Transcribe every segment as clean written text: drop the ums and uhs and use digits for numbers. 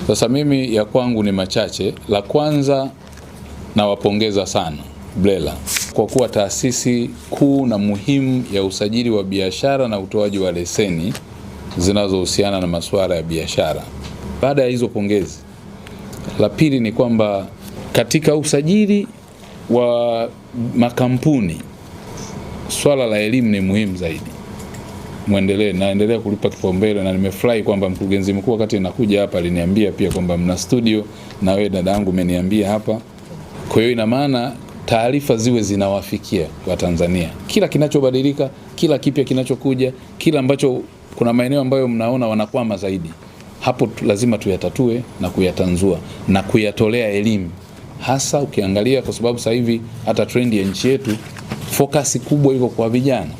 Sasa mimi ya kwangu ni machache. La kwanza, nawapongeza sana BRELA kwa kuwa taasisi kuu na muhimu ya usajili wa biashara na utoaji wa leseni zinazohusiana na masuala ya biashara. Baada ya hizo pongezi, la pili ni kwamba katika usajili wa makampuni swala la elimu ni muhimu zaidi. Naendelea kulipa kipaumbele, na nimefurahi kwamba mkurugenzi mkuu wakati nakuja hapa aliniambia pia kwamba mna studio, na wewe dada yangu umeniambia hapa. Kwa hiyo ina maana taarifa ziwe zinawafikia Watanzania, kila kinachobadilika, kila kipya kinachokuja, kila ambacho kuna maeneo ambayo mnaona wanakwama zaidi, hapo lazima tuyatatue na kuyatanzua na kuyatolea elimu. Hasa ukiangalia kwa sababu sasa hivi hata trend ya nchi yetu focus kubwa iko kwa vijana,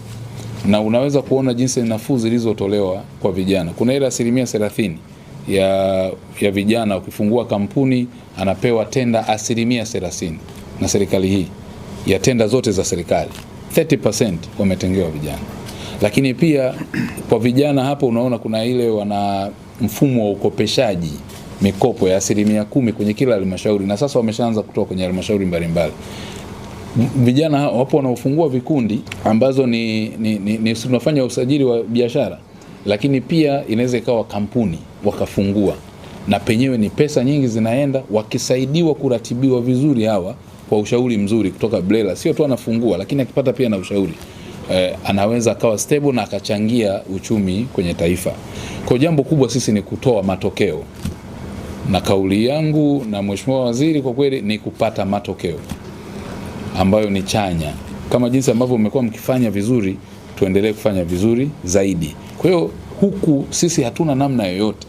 na unaweza kuona jinsi nafuu zilizotolewa kwa vijana. Kuna ile 30% ya vijana ukifungua kampuni anapewa tenda 30% na serikali hii, ya tenda zote za serikali 30% wametengewa vijana. Lakini pia kwa vijana hapo unaona kuna ile wana mfumo wa ukopeshaji mikopo ya 10% kwenye kila halmashauri, na sasa wameshaanza kutoka kwenye halmashauri mbalimbali. Vijana wapo wanaofungua vikundi ambazo ni tunafanya usajili wa biashara, lakini pia inaweza ikawa kampuni wakafungua, na penyewe ni pesa nyingi zinaenda, wakisaidiwa kuratibiwa vizuri hawa kwa ushauri mzuri kutoka BRELA. Sio tu anafungua, lakini akipata pia na ushauri anaweza akawa stable na akachangia uchumi kwenye taifa. Kwa jambo kubwa sisi ni kutoa matokeo, na kauli yangu na Mheshimiwa Waziri kwa kweli ni kupata matokeo ambayo ni chanya. Kama jinsi ambavyo mmekuwa mkifanya vizuri, tuendelee kufanya vizuri zaidi. Kwa hiyo huku sisi hatuna namna yoyote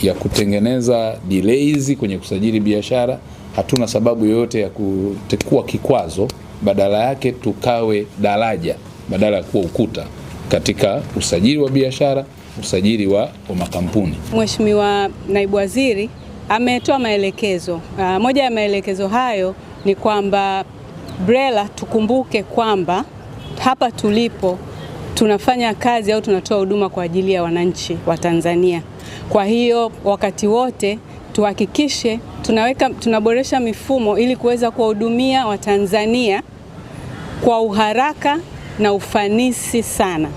ya kutengeneza delays kwenye kusajili biashara, hatuna sababu yoyote ya kutekua kikwazo, badala yake tukawe daraja badala ya kuwa ukuta katika usajili wa biashara, usajili wa makampuni. Mheshimiwa Naibu Waziri ametoa maelekezo. Moja ya maelekezo hayo ni kwamba BRELA tukumbuke kwamba hapa tulipo tunafanya kazi au tunatoa huduma kwa ajili ya wananchi wa Tanzania. Kwa hiyo wakati wote tuhakikishe tunaboresha mifumo ili kuweza kuwahudumia Watanzania kwa uharaka na ufanisi sana.